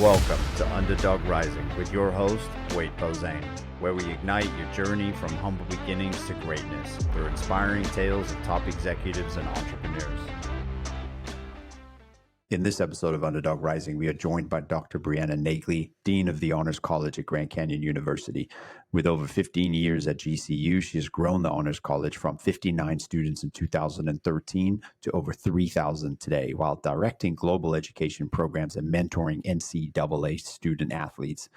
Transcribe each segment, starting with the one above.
Welcome to Underdog Rising with your host, Wade Posehn, where we ignite your journey from humble beginnings to greatness through inspiring tales of top executives and entrepreneurs. In this episode of Underdog Rising, we are joined by Dr. Brianna Nagley, Dean of the Honors College at Grand Canyon University. With over 15 years at GCU, she has grown the Honors College from 59 students in 2013 to over 3,000 today, while directing global education programs and mentoring NCAA student athletes.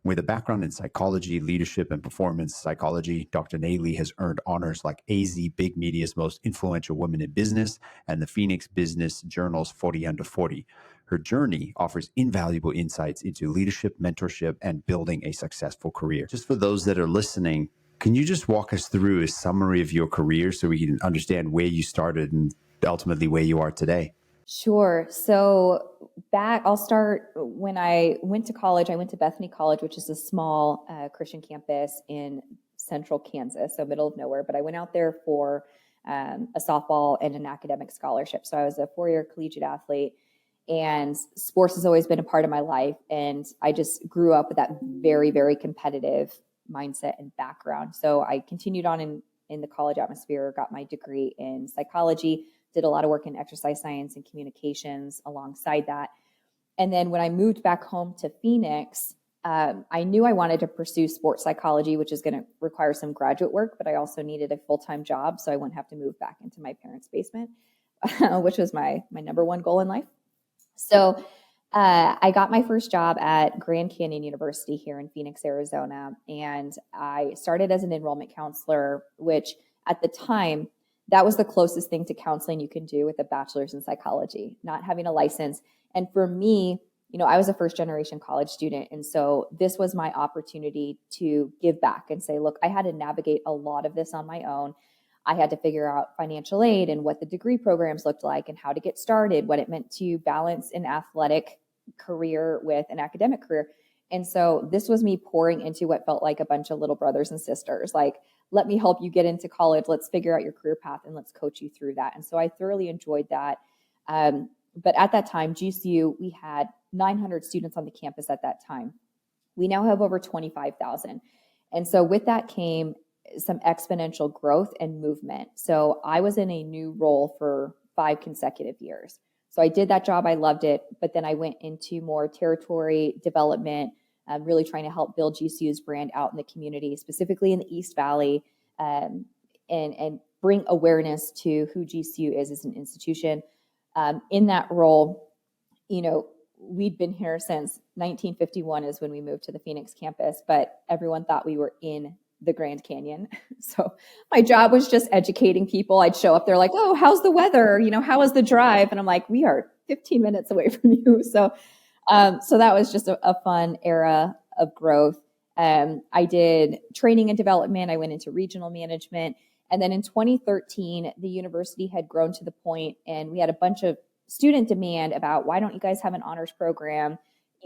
With a background in psychology, leadership, and performance psychology, Dr. Nagley has earned honors like AZ Big Media's Most Influential Women in Business and the Phoenix Business Journal's 40 Under 40. Her journey offers invaluable insights into leadership, mentorship, and building a successful career. Just for those that are listening, can you just walk us through a summary of your career so we can understand where you started and ultimately where you are today? Sure. So I'll start when I went to college. I went to Bethany College, which is a small Christian campus in central Kansas, so middle of nowhere. But I went out there for a softball and an academic scholarship. So I was a 4-year collegiate athlete, and sports has always been a part of my life. And I just grew up with that very, very competitive mindset and background. So I continued on in the college atmosphere, got my degree in psychology, did a lot of work in exercise science and communications alongside that. And then when I moved back home to Phoenix, I knew I wanted to pursue sports psychology, which is going to require some graduate work, but I also needed a full-time job so I wouldn't have to move back into my parents' basement, which was my number one goal in life. So I got my first job at Grand Canyon University here in Phoenix, Arizona, and I started as an enrollment counselor, which at the time, that was the closest thing to counseling you can do with a bachelor's in psychology, not having a license. And for me, I was a first generation college student. And so this was my opportunity to give back and say, look, I had to navigate a lot of this on my own. I had to figure out financial aid and what the degree programs looked like and how to get started, what it meant to balance an athletic career with an academic career. And so this was me pouring into what felt like a bunch of little brothers and sisters, like, let me help you get into college. Let's figure out your career path and let's coach you through that. And so I thoroughly enjoyed that. But at that time, GCU, we had 900 students on the campus at that time. We now have over 25,000. And so with that came some exponential growth and movement. So I was in a new role for 5 consecutive years. So I did that job. I loved it. But then I went into more territory development, really trying to help build GCU's brand out in the community, specifically in the East Valley, and bring awareness to who GCU is as an institution. In that role, we'd been here since 1951 is when we moved to the Phoenix campus, but everyone thought we were in the Grand Canyon. So my job was just educating people. I'd show up there like, oh, how's the weather? How was the drive? And I'm like, we are 15 minutes away from you. So that was just a fun era of growth. I did training and development. I went into regional management. And then in 2013, the university had grown to the point, and we had a bunch of student demand about, why don't you guys have an honors program?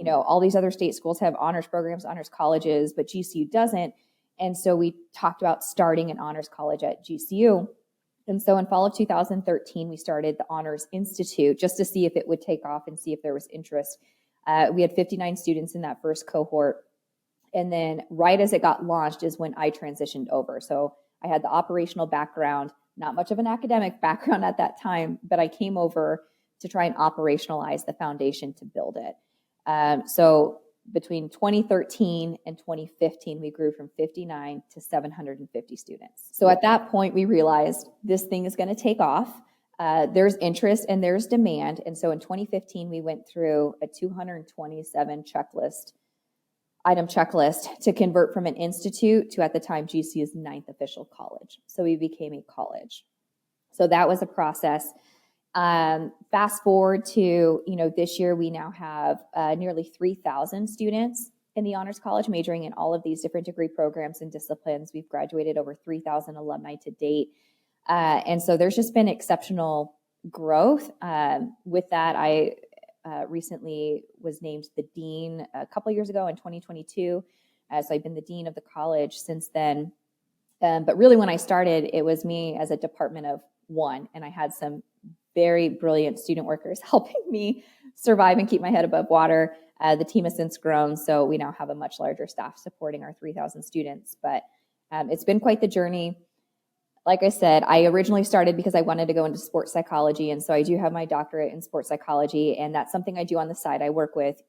All these other state schools have honors programs, honors colleges, but GCU doesn't. And so we talked about starting an honors college at GCU. And so in fall of 2013, we started the Honors Institute just to see if it would take off and see if there was interest. We had 59 students in that first cohort. And then right as it got launched is when I transitioned over. So I had the operational background, not much of an academic background at that time, but I came over to try and operationalize the foundation to build it. So between 2013 and 2015, we grew from 59 to 750 students. So at that point, we realized this thing is going to take off. There's interest and there's demand. And so in 2015, we went through a 227 item checklist to convert from an institute to, at the time, GCU's 9th official college. So we became a college. So that was a process. Fast forward to, this year, we now have nearly 3,000 students in the Honors College majoring in all of these different degree programs and disciplines. We've graduated over 3,000 alumni to date. And so there's just been exceptional growth. With that, I recently was named the dean a couple of years ago in 2022. So I've been the dean of the college since then. But really when I started, it was me as a department of one, and I had some very brilliant student workers helping me survive and keep my head above water. The team has since grown, so we now have a much larger staff supporting our 3,000 students. But it's been quite the journey. Like I said, I originally started because I wanted to go into sports psychology. And so I do have my doctorate in sports psychology. And that's something I do on the side. I work with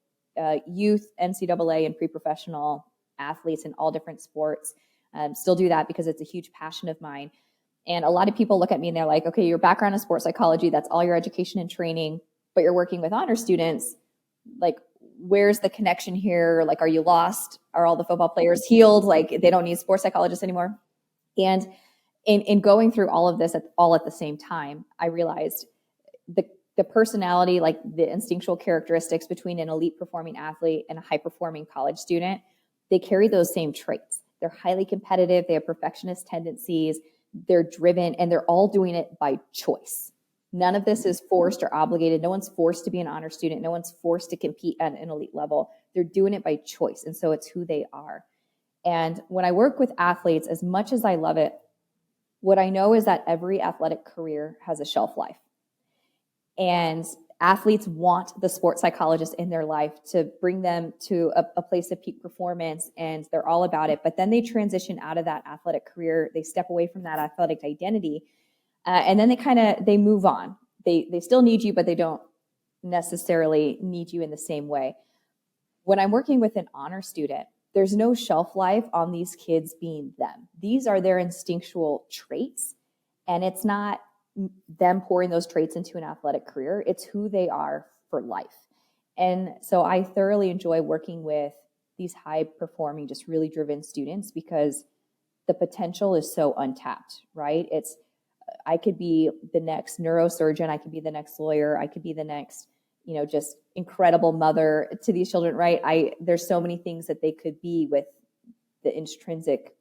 youth, NCAA, and pre-professional athletes in all different sports. Still do that because it's a huge passion of mine. And a lot of people look at me and they're like, okay, your background is sports psychology. That's all your education and training, but you're working with honor students. Like, where's the connection here? Like, are you lost? Are all the football players healed? Like, they don't need sports psychologists anymore? And in going through all of this all at the same time, I realized the personality, like the instinctual characteristics between an elite performing athlete and a high performing college student, they carry those same traits. They're highly competitive. They have perfectionist tendencies. They're driven, and they're all doing it by choice. None of this is forced or obligated. No one's forced to be an honor student. No one's forced to compete at an elite level. They're doing it by choice. And so it's who they are. And when I work with athletes, as much as I love it, what I know is that every athletic career has a shelf life. And athletes want the sports psychologist in their life to bring them to a place of peak performance, and they're all about it. But then they transition out of that athletic career. They step away from that athletic identity, and then they move on. They still need you, but they don't necessarily need you in the same way. When I'm working with an honor student, there's no shelf life on these kids being them. These are their instinctual traits, and it's not them pouring those traits into an athletic career. It's who they are for life. And so I thoroughly enjoy working with these high performing, just really driven students because the potential is so untapped, right? I could be the next neurosurgeon. I could be the next lawyer. I could be the next, just incredible mother to these children, right? There's so many things that they could be with the intrinsic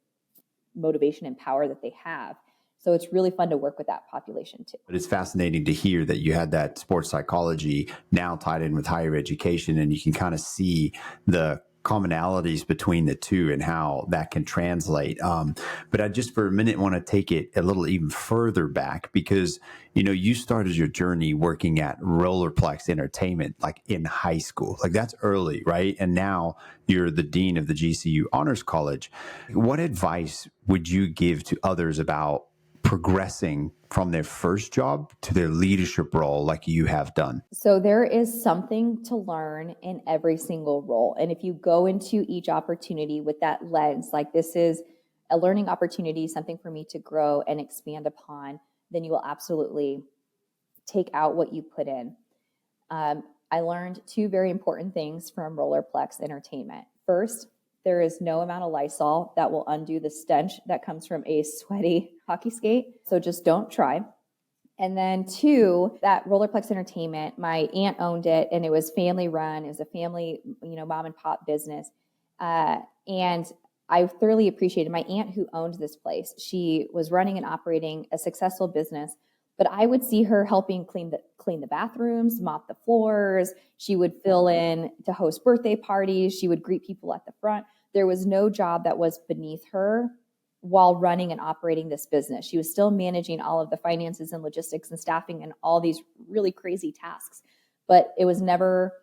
motivation and power that they have. So it's really fun to work with that population too. But it's fascinating to hear that you had that sports psychology now tied in with higher education, and you can kind of see the commonalities between the two and how that can translate. But I just for a minute want to take it a little even further back because, you started your journey working at Rollerplex Entertainment, like in high school, like that's early, right? And now you're the dean of the GCU Honors College. What advice would you give to others about progressing from their first job to their leadership role like you have done? So there is something to learn in every single role. And if you go into each opportunity with that lens, like this is a learning opportunity, something for me to grow and expand upon, then you will absolutely take out what you put in. I learned two very important things from Rollerplex Entertainment. First, there is no amount of Lysol that will undo the stench that comes from a sweaty hockey skate. So just don't try. And then two, that Rollerplex Entertainment, my aunt owned it and it was family run. It was a family, mom and pop business. And I thoroughly appreciated my aunt who owned this place. She was running and operating a successful business, but I would see her helping clean the bathrooms, mop the floors. She would fill in to host birthday parties. She would greet people at the front. There was no job that was beneath her while running and operating this business. She was still managing all of the finances and logistics and staffing and all these really crazy tasks, but it was never,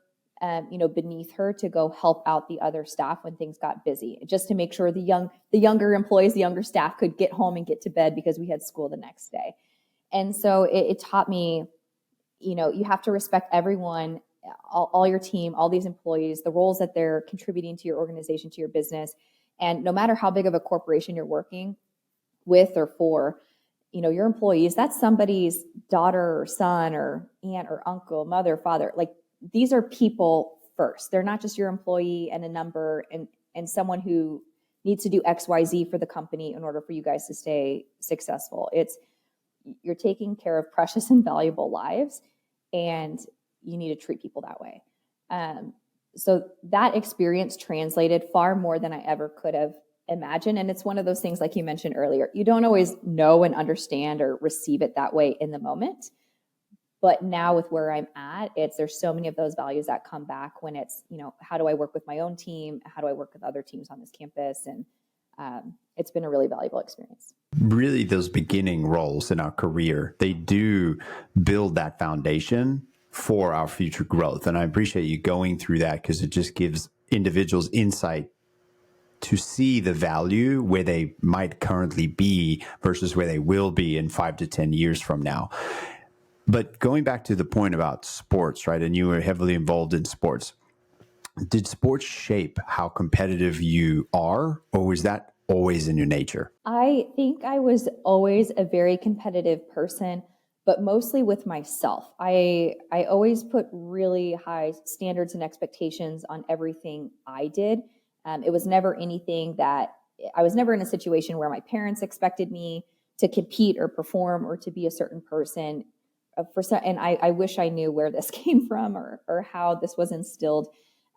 beneath her to go help out the other staff when things got busy, just to make sure the younger employees, the younger staff could get home and get to bed because we had school the next day. And so it taught me, you have to respect everyone, all your team, all these employees, the roles that they're contributing to your organization, to your business. And no matter how big of a corporation you're working with or for, your employees, that's somebody's daughter or son or aunt or uncle, mother, father. Like these are people first. They're not just your employee and a number and someone who needs to do X, Y, Z for the company in order for you guys to stay successful. You're taking care of precious and valuable lives, and you need to treat people that way. So that experience translated far more than I ever could have imagined. And it's one of those things, like you mentioned earlier, you don't always know and understand or receive it that way in the moment. But now with where I'm at, there's so many of those values that come back when it's, how do I work with my own team? How do I work with other teams on this campus? And it's been a really valuable experience. Really, those beginning roles in our career, they do build that foundation for our future growth. And I appreciate you going through that because it just gives individuals insight to see the value where they might currently be versus where they will be in 5 to 10 years from now. But going back to the point about sports, right? And you were heavily involved in sports. Did sports shape how competitive you are, or was that always in your nature? I think I was always a very competitive person, but mostly with myself. I always put really high standards and expectations on everything I did. It was never anything that I was never in a situation where my parents expected me to compete or perform or to be a certain person. And I wish I knew where this came from or how this was instilled.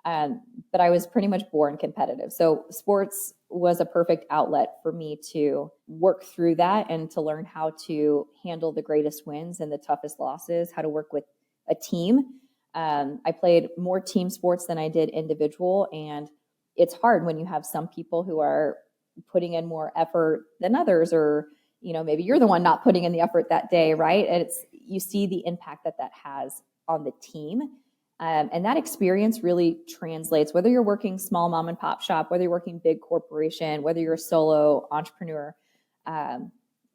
But I was pretty much born competitive. So sports was a perfect outlet for me to work through that and to learn how to handle the greatest wins and the toughest losses, how to work with a team. I played more team sports than I did individual. And it's hard when you have some people who are putting in more effort than others, or, maybe you're the one not putting in the effort that day, right? And you see the impact that has on the team. And that experience really translates, whether you're working small mom and pop shop, whether you're working big corporation, whether you're a solo entrepreneur,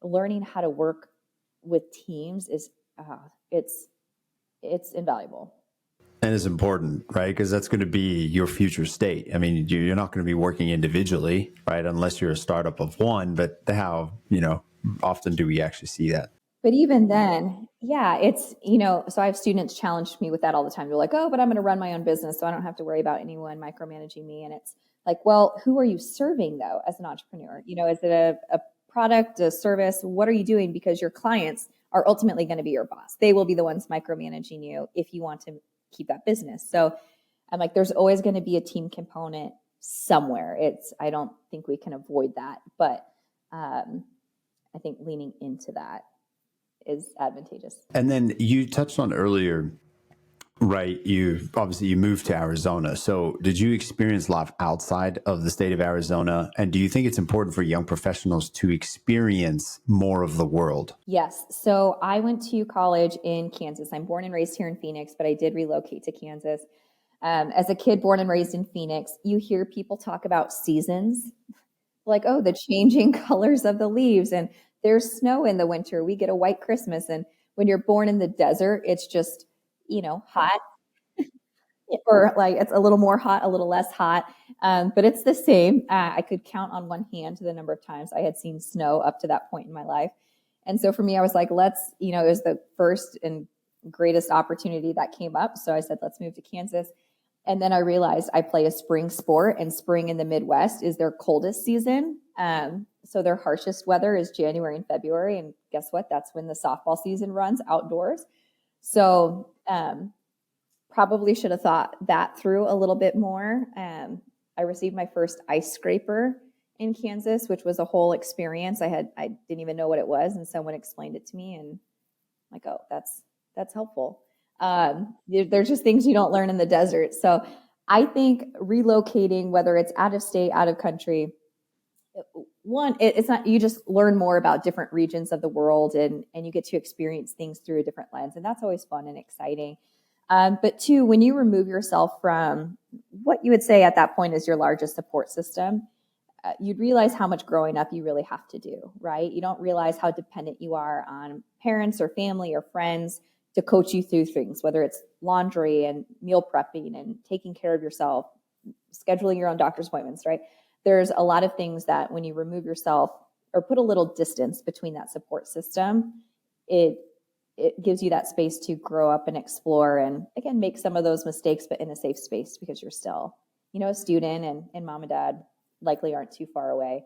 learning how to work with teams is it's invaluable. And it's important, right? Because that's going to be your future state. I mean, you're not going to be working individually, right? Unless you're a startup of one, but how, often do we actually see that? But even then, yeah, it's, so I have students challenge me with that all the time. They're like, oh, but I'm going to run my own business, so I don't have to worry about anyone micromanaging me. And it's like, well, who are you serving though as an entrepreneur? Is it a product, a service? What are you doing? Because your clients are ultimately going to be your boss. They will be the ones micromanaging you if you want to keep that business. So I'm like, there's always going to be a team component somewhere. I don't think we can avoid that, but I think leaning into that is advantageous. And then you touched on earlier, right? You moved to Arizona. So did you experience life outside of the state of Arizona? And do you think it's important for young professionals to experience more of the world? Yes. So I went to college in Kansas. I'm born and raised here in Phoenix, but I did relocate to Kansas. As a kid born and raised in Phoenix, you hear people talk about seasons, like, oh, the changing colors of the leaves, and there's snow in the winter. We get a white Christmas. And when you're born in the desert, it's just, hot, or like it's a little more hot, a little less hot. But it's the same. I could count on one hand the number of times I had seen snow up to that point in my life. And so for me, I was like, it was the first and greatest opportunity that came up. So I said, let's move to Kansas. And then I realized I play a spring sport, and spring in the Midwest is their coldest season. So their harshest weather is January and February. And guess what? That's when the softball season runs outdoors. So probably should have thought that through a little bit more. I received my first ice scraper in Kansas, which was a whole experience. I didn't even know what it was, and someone explained it to me, and I'm like, oh, that's helpful. There's just things you don't learn in the desert. So I think relocating, whether it's out of state, out of country, one, it's not, you just learn more about different regions of the world, and you get to experience things through a different lens. And that's always fun and exciting. But two, when you remove yourself from what you would say at that point is your largest support system, you'd realize how much growing up you really have to do, right? You don't realize how dependent you are on parents or family or friends to coach you through things, whether it's laundry and meal prepping and taking care of yourself, scheduling your own doctor's appointments, right? There's a lot of things that when you remove yourself or put a little distance between that support system, it gives you that space to grow up and explore and, again, make some of those mistakes, but in a safe space because you're still, a student, and mom and dad likely aren't too far away.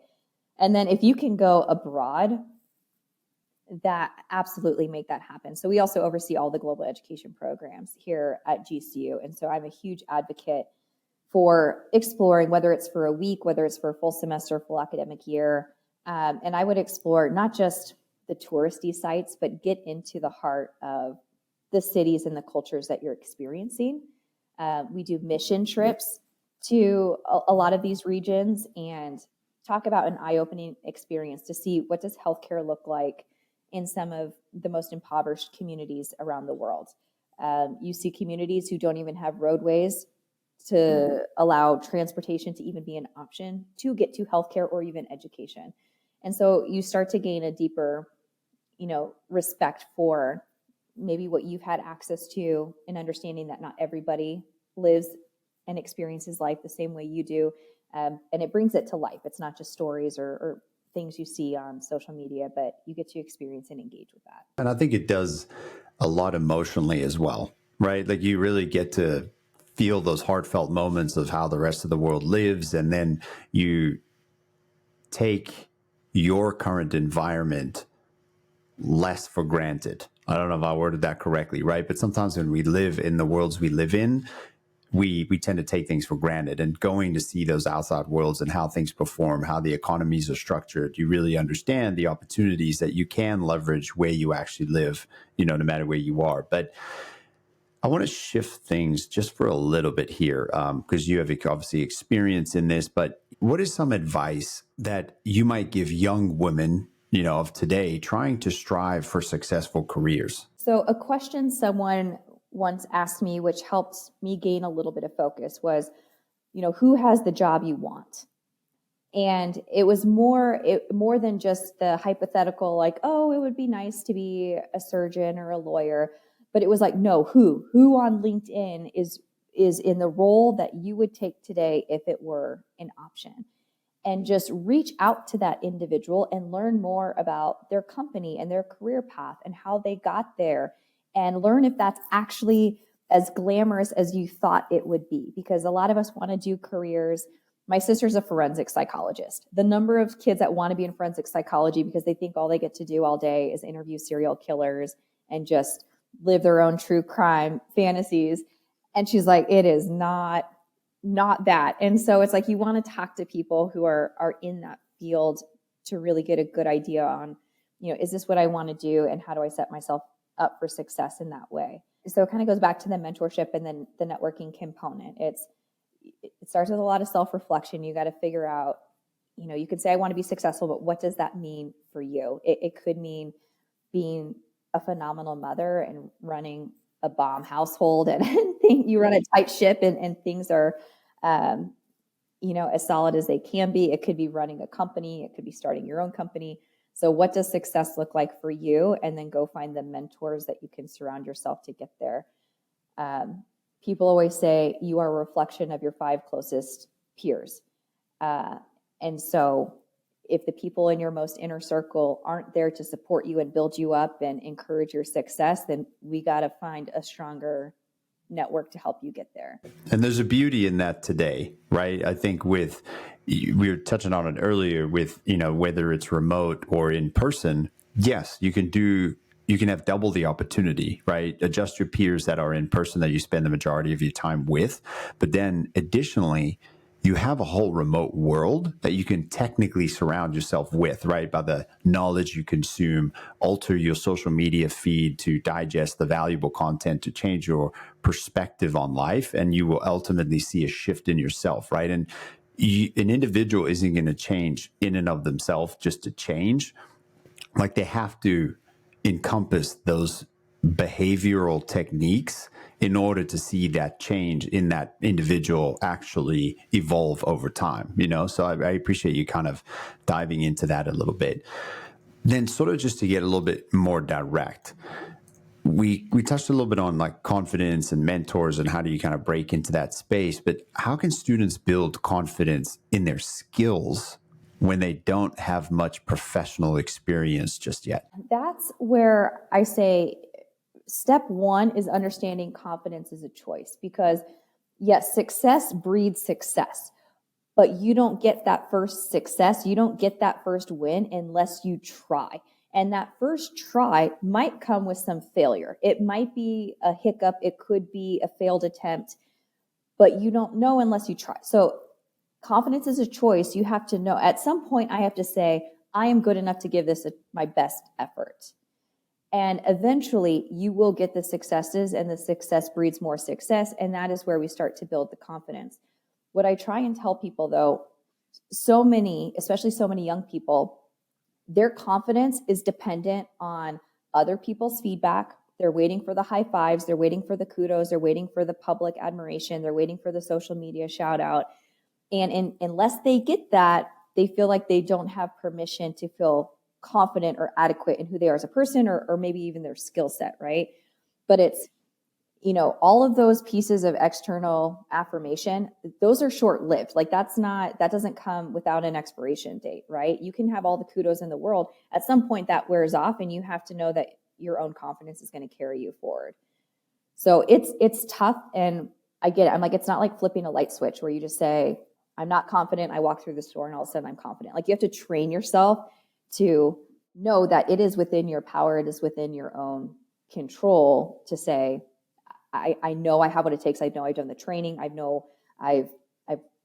And then if you can go abroad, that absolutely make that happen. So we also oversee all the global education programs here at GCU. And so I'm a huge advocate for exploring, whether it's for a week, whether it's for a full semester, full academic year. And I would explore not just the touristy sites, but get into the heart of the cities and the cultures that you're experiencing. We do mission trips to a lot of these regions and talk about an eye-opening experience to see what does healthcare look like in some of the most impoverished communities around the world. You see communities who don't even have roadways to allow transportation to even be an option to get to healthcare or even education. And so you start to gain a deeper, respect for maybe what you've had access to, and understanding that not everybody lives and experiences life the same way you do. And it brings it to life. It's not just stories or things you see on social media, but you get to experience and engage with that. And I think it does a lot emotionally as well, right? Like you really get to feel those heartfelt moments of how the rest of the world lives. And then you take your current environment less for granted. I don't know if I worded that correctly, right? But sometimes when we live in the worlds we live in, we tend to take things for granted, and going to see those outside worlds and how things perform, how the economies are structured, you really understand the opportunities that you can leverage where you actually live, no matter where you are. But I want to shift things just for a little bit here, because you have obviously experience in this, but what is some advice that you might give young women, of today trying to strive for successful careers? So a question someone once asked me, which helped me gain a little bit of focus, was, who has the job you want? And it was more than just the hypothetical, like, oh, it would be nice to be a surgeon or a lawyer. But it was like, no, who on LinkedIn is in the role that you would take today if it were an option? And just reach out to that individual and learn more about their company and their career path and how they got there, and learn if that's actually as glamorous as you thought it would be. Because a lot of us want to do careers. My sister's a forensic psychologist. The number of kids that want to be in forensic psychology because they think all they get to do all day is interview serial killers and just live their own true crime fantasies. And she's like, it is not that. And so it's like, you want to talk to people who are in that field to really get a good idea on, is this what I want to do, and how do I set myself up for success in that way? So it kind of goes back to the mentorship and then the networking component. It starts with a lot of self-reflection. You got to figure out, you could say, I want to be successful, but what does that mean for you? It could mean being a phenomenal mother and running a bomb household, and you run a tight ship, and things are, as solid as they can be. It could be running a company. It could be starting your own company. So what does success look like for you? And then go find the mentors that you can surround yourself to get there. People always say you are a reflection of your 5 closest peers. And so if the people in your most inner circle aren't there to support you and build you up and encourage your success, then we got to find a stronger network to help you get there. And there's a beauty in that today, right? I think we were touching on it earlier with, whether it's remote or in person, yes, you can have double the opportunity, right? Adjust your peers that are in person that you spend the majority of your time with. But then additionally, you have a whole remote world that you can technically surround yourself with, right? By the knowledge you consume, alter your social media feed to digest the valuable content, to change your perspective on life. And you will ultimately see a shift in yourself, right? And an individual isn't going to change in and of themselves just to change. Like, they have to encompass those behavioral techniques in order to see that change in that individual actually evolve over time, So I appreciate you kind of diving into that a little bit. Then sort of just to get a little bit more direct, we touched a little bit on like confidence and mentors and how do you kind of break into that space, but how can students build confidence in their skills when they don't have much professional experience just yet? That's where I say step 1 is understanding confidence is a choice, because yes, success breeds success, but you don't get that first success. You don't get that first win unless you try. And that first try might come with some failure. It might be a hiccup. It could be a failed attempt, but you don't know unless you try. So confidence is a choice. You have to know at some point, I have to say, I am good enough to give this my best effort. And eventually you will get the successes, and the success breeds more success. And that is where we start to build the confidence. What I try and tell people though, especially so many young people, their confidence is dependent on other people's feedback, They're waiting for the high fives. They're waiting for the kudos. They're waiting for the public admiration. They're waiting for the social media shout out. And unless they get that, they feel like they don't have permission to feel confident or adequate in who they are as a person, or maybe even their skill set, right? But it's, all of those pieces of external affirmation, those are short-lived. Like that doesn't come without an expiration date, right? You can have all the kudos in the world. At some point that wears off, and you have to know that your own confidence is going to carry you forward. So it's tough. And I get it. I'm like, it's not like flipping a light switch where you just say, I'm not confident. I walk through the store and all of a sudden I'm confident. Like you have to train yourself to know that it is within your power. It is within your own control to say, I know I have what it takes. I know I've done the training. I know I've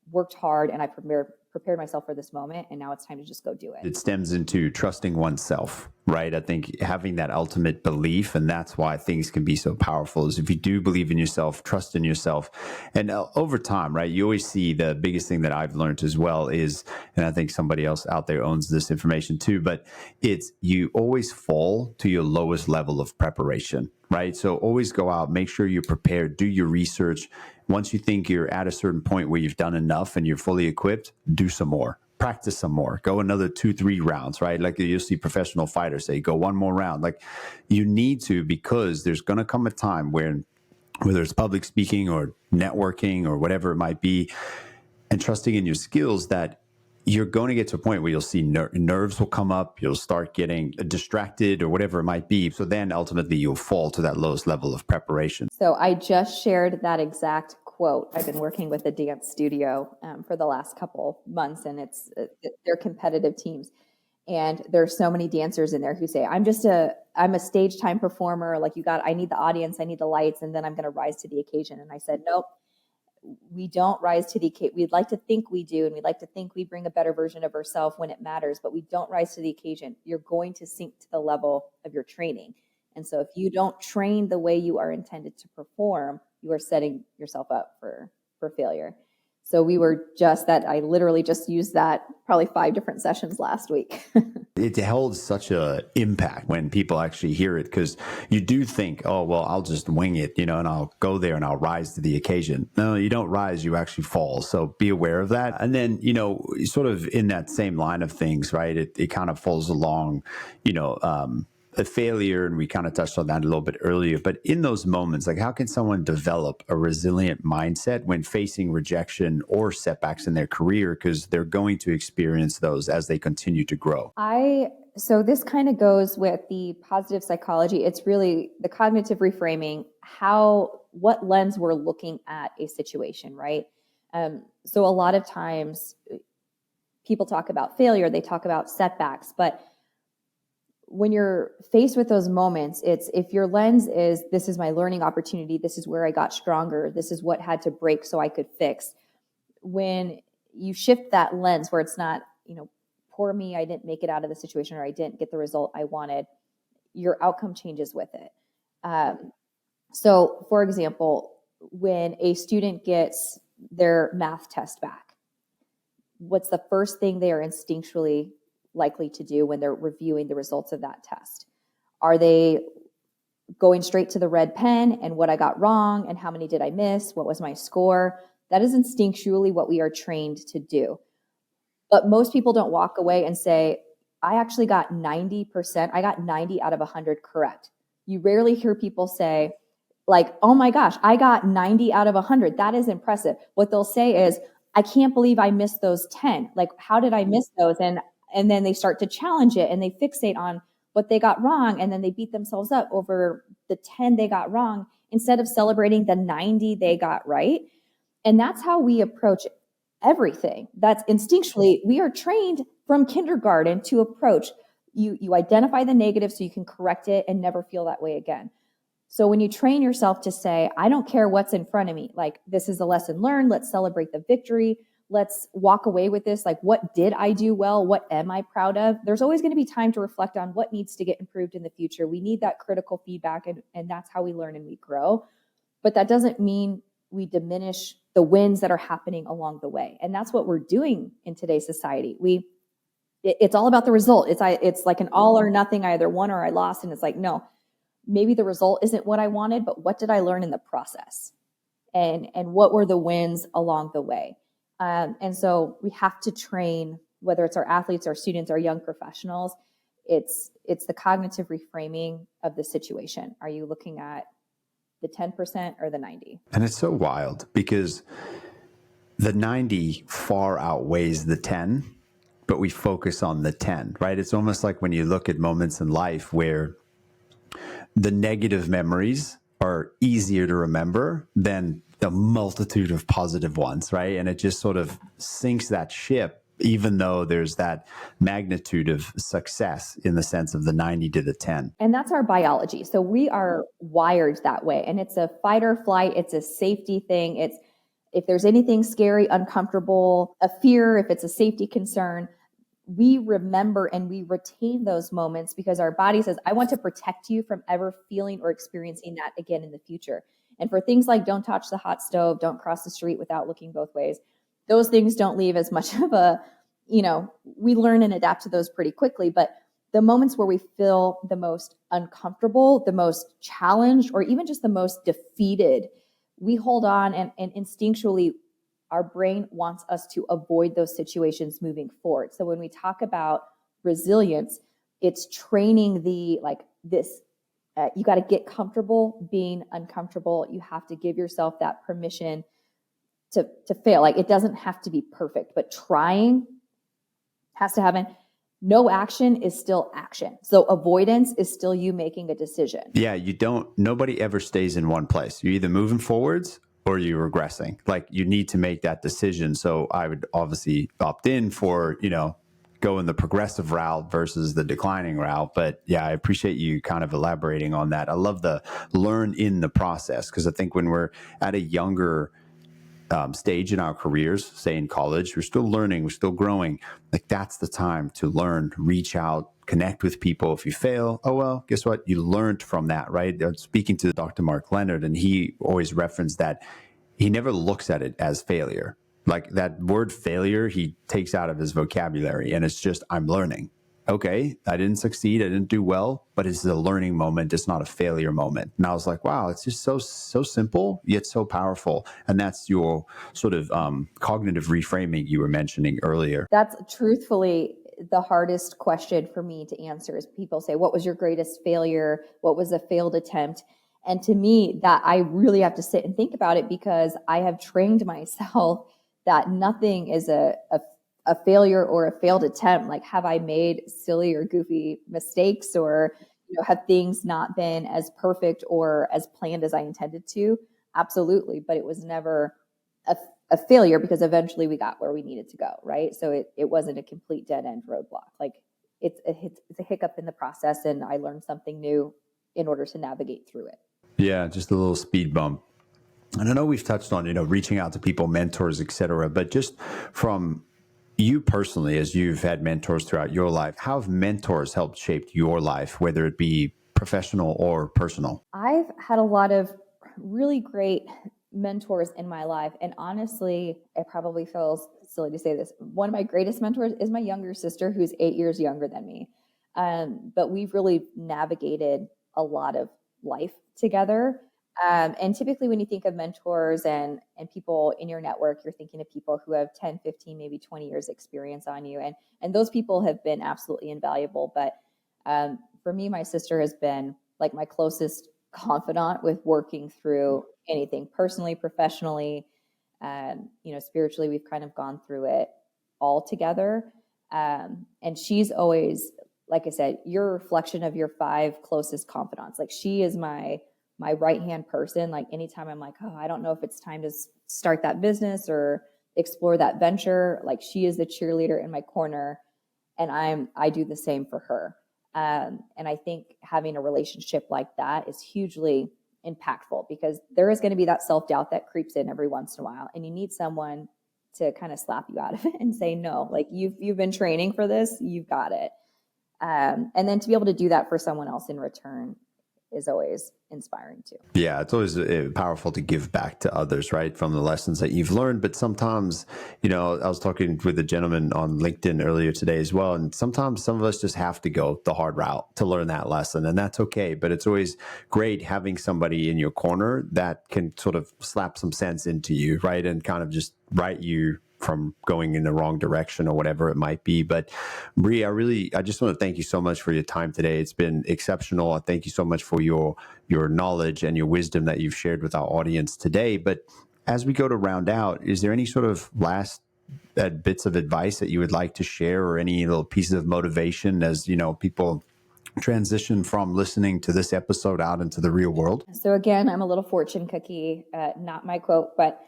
worked hard and I prepared myself for this moment. And now it's time to just go do it. It stems into trusting oneself, right? I think having that ultimate belief, and that's why things can be so powerful, is if you do believe in yourself, trust in yourself. And over time, right, you always see the biggest thing that I've learned as well is, and I think somebody else out there owns this information too, but it's you always fall to your lowest level of preparation, right? So always go out, make sure you're prepared, do your research. Once you think you're at a certain point where you've done enough and you're fully equipped, do some more. Practice some more. Go another 2-3 rounds, right? Like you'll see professional fighters say, go one more round. Like you need to, because there's going to come a time where, whether it's public speaking or networking or whatever it might be, and trusting in your skills, that you're going to get to a point where you'll see nerves will come up, you'll start getting distracted or whatever it might be. So then ultimately you'll fall to that lowest level of preparation. So I just shared that exact quote. I've been working with a dance studio for the last couple months, and they're competitive teams. And there's so many dancers in there who say, I'm a stage time performer. Like I need the audience, I need the lights, and then I'm going to rise to the occasion. And I said, nope. We don't rise to the occasion. We'd like to think we do, and we'd like to think we bring a better version of ourselves when it matters, but we don't rise to the occasion. You're going to sink to the level of your training. And so if you don't train the way you are intended to perform, you are setting yourself up for failure. So I literally just used that probably 5 different sessions last week. It holds such a impact when people actually hear it, because you do think, oh, well, I'll just wing it, and I'll go there and I'll rise to the occasion. No, you don't rise, you actually fall. So be aware of that. And then, sort of in that same line of things, right, it kind of falls along, a failure, and we kind of touched on that a little bit earlier, but in those moments, like how can someone develop a resilient mindset when facing rejection or setbacks in their career, because they're going to experience those as they continue to grow? So this kind of goes with the positive psychology. It's really the cognitive reframing, what lens we're looking at a situation, right? So a lot of times people talk about failure, they talk about setbacks, but when you're faced with those moments, it's if your lens is, this is my learning opportunity, this is where I got stronger, this is what had to break so I could fix. When you shift that lens where it's not, poor me, I didn't make it out of the situation, or I didn't get the result I wanted, your outcome changes with it. So for example, when a student gets their math test back, what's the first thing they are instinctually likely to do when they're reviewing the results of that test? Are they going straight to the red pen and what I got wrong and how many did I miss? What was my score? That is instinctually what we are trained to do. But most people don't walk away and say, I actually got 90%. I got 90 out of 100 correct. You rarely hear people say, like, oh my gosh, I got 90 out of 100. That is impressive. What they'll say is, I can't believe I missed those 10. Like, how did I miss those? And then they start to challenge it and they fixate on what they got wrong. And then they beat themselves up over the 10 they got wrong instead of celebrating the 90 they got right. And that's how we approach everything. That's instinctually, we are trained from kindergarten to approach. You identify the negative so you can correct it and never feel that way again. So when you train yourself to say, I don't care what's in front of me, like this is a lesson learned, let's celebrate the victory. Let's walk away with this. Like, what did I do well? What am I proud of? There's always going to be time to reflect on what needs to get improved in the future. We need that critical feedback, and that's how we learn and we grow. But that doesn't mean we diminish the wins that are happening along the way. And that's what we're doing in today's society. It's all about the result. It's like an all or nothing, I either won or I lost. And it's like, no, maybe the result isn't what I wanted, but what did I learn in the process? And what were the wins along the way? And so we have to train, whether it's our athletes, our students, our young professionals, it's the cognitive reframing of the situation. Are you looking at the 10% or the 90? And it's so wild because the 90 far outweighs the 10, but we focus on the 10, right? It's almost like when you look at moments in life where the negative memories are easier to remember than the multitude of positive ones, right? And it just sort of sinks that ship, even though there's that magnitude of success in the sense of the 90 to the 10. And that's our biology. So we are wired that way. And it's a fight or flight, it's a safety thing. It's if there's anything scary, uncomfortable, a fear, if it's a safety concern, we remember and we retain those moments because our body says, I want to protect you from ever feeling or experiencing that again in the future. And for things like don't touch the hot stove, don't cross the street without looking both ways, those things don't leave as much of a, we learn and adapt to those pretty quickly. But the moments where we feel the most uncomfortable, the most challenged, or even just the most defeated, we hold on and instinctually our brain wants us to avoid those situations moving forward. So when we talk about resilience, it's training you got to get comfortable being uncomfortable. You have to give yourself that permission to fail. Like it doesn't have to be perfect, but trying has to happen. No action is still action. So avoidance is still you making a decision. Yeah, nobody ever stays in one place. You're either moving forwards or you're regressing. Like you need to make that decision. So I would obviously opt in for, going the progressive route versus the declining route. But yeah, I appreciate you kind of elaborating on that. I love the learn in the process because I think when we're at a younger stage in our careers, say in college, we're still learning, we're still growing. Like that's the time to learn, reach out, connect with people. If you fail, oh, well, guess what? You learned from that, right? Speaking to Dr. Mark Leonard, and he always referenced that he never looks at it as failure. Like that word failure, he takes out of his vocabulary and it's just, I'm learning. Okay, I didn't succeed, I didn't do well, but it's a learning moment. It's not a failure moment. And I was like, wow, it's just so simple yet so powerful. And that's your sort of cognitive reframing you were mentioning earlier. That's truthfully the hardest question for me to answer. Is people say, what was your greatest failure? What was a failed attempt? And to me, that I really have to sit and think about it because I have trained myself that nothing is a failure or a failed attempt. Like, have I made silly or goofy mistakes, or have things not been as perfect or as planned as I intended to? Absolutely. But it was never a failure because eventually we got where we needed to go, right? So it wasn't a complete dead end roadblock. Like it's a hiccup in the process, and I learned something new in order to navigate through it. Yeah, just a little speed bump. And I know we've touched on, reaching out to people, mentors, et cetera, but just from you personally, as you've had mentors throughout your life, how have mentors helped shape your life, whether it be professional or personal? I've had a lot of really great mentors in my life. And honestly, it probably feels silly to say this. One of my greatest mentors is my younger sister, who's 8 years younger than me. But we've really navigated a lot of life together. And typically when you think of mentors and people in your network, you're thinking of people who have 10, 15, maybe 20 years experience on you. And those people have been absolutely invaluable. But for me, my sister has been like my closest confidant with working through anything personally, professionally, spiritually. We've kind of gone through it all together. And she's always, like I said, you're a reflection of your 5 closest confidants. Like she is my right-hand person. Like anytime I'm like, oh, I don't know if it's time to start that business or explore that venture. Like she is the cheerleader in my corner, and I do the same for her. And I think having a relationship like that is hugely impactful because there is going to be that self-doubt that creeps in every once in a while, and you need someone to kind of slap you out of it and say, no, like you've been training for this, you've got it. And then to be able to do that for someone else in return is always inspiring too. Yeah, it's always powerful to give back to others, right, from the lessons that you've learned. But sometimes, I was talking with a gentleman on LinkedIn earlier today as well. And sometimes some of us just have to go the hard route to learn that lesson. And that's okay. But it's always great having somebody in your corner that can sort of slap some sense into you, right, and kind of just right you from going in the wrong direction or whatever it might be. But Bree, I just want to thank you so much for your time today. It's been exceptional. Thank you so much for your knowledge and your wisdom that you've shared with our audience today. But as we go to round out, is there any sort of last bits of advice that you would like to share, or any little pieces of motivation as people transition from listening to this episode out into the real world? So again, I'm a little fortune cookie, not my quote, but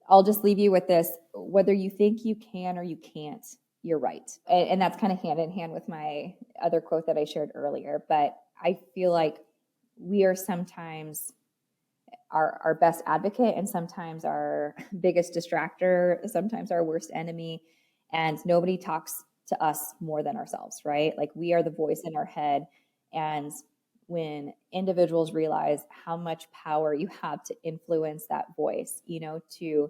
I'll just leave you with this: whether you think you can or you can't, you're right. And that's kind of hand in hand with my other quote that I shared earlier. But I feel like we are sometimes our best advocate and sometimes our biggest distractor, sometimes our worst enemy. And nobody talks to us more than ourselves, right? Like, we are the voice in our head. And when individuals realize how much power you have to influence that voice, to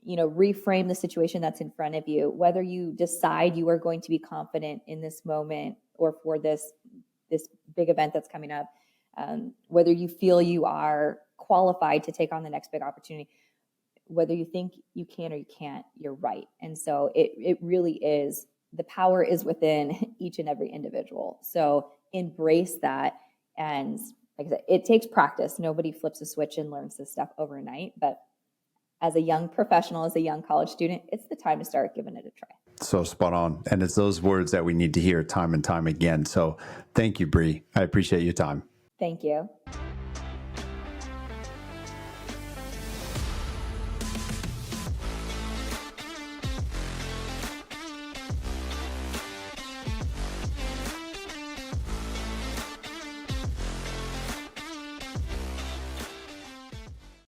reframe the situation that's in front of you, whether you decide you are going to be confident in this moment or for this big event that's coming up, whether you feel you are qualified to take on the next big opportunity, whether you think you can or you can't, you're right. And so it really is, the power is within each and every individual. So embrace that. And like I said, it takes practice. Nobody flips a switch and learns this stuff overnight. But as a young professional, as a young college student, it's the time to start giving it a try. So spot on. And it's those words that we need to hear time and time again. So thank you, Bree. I appreciate your time. Thank you.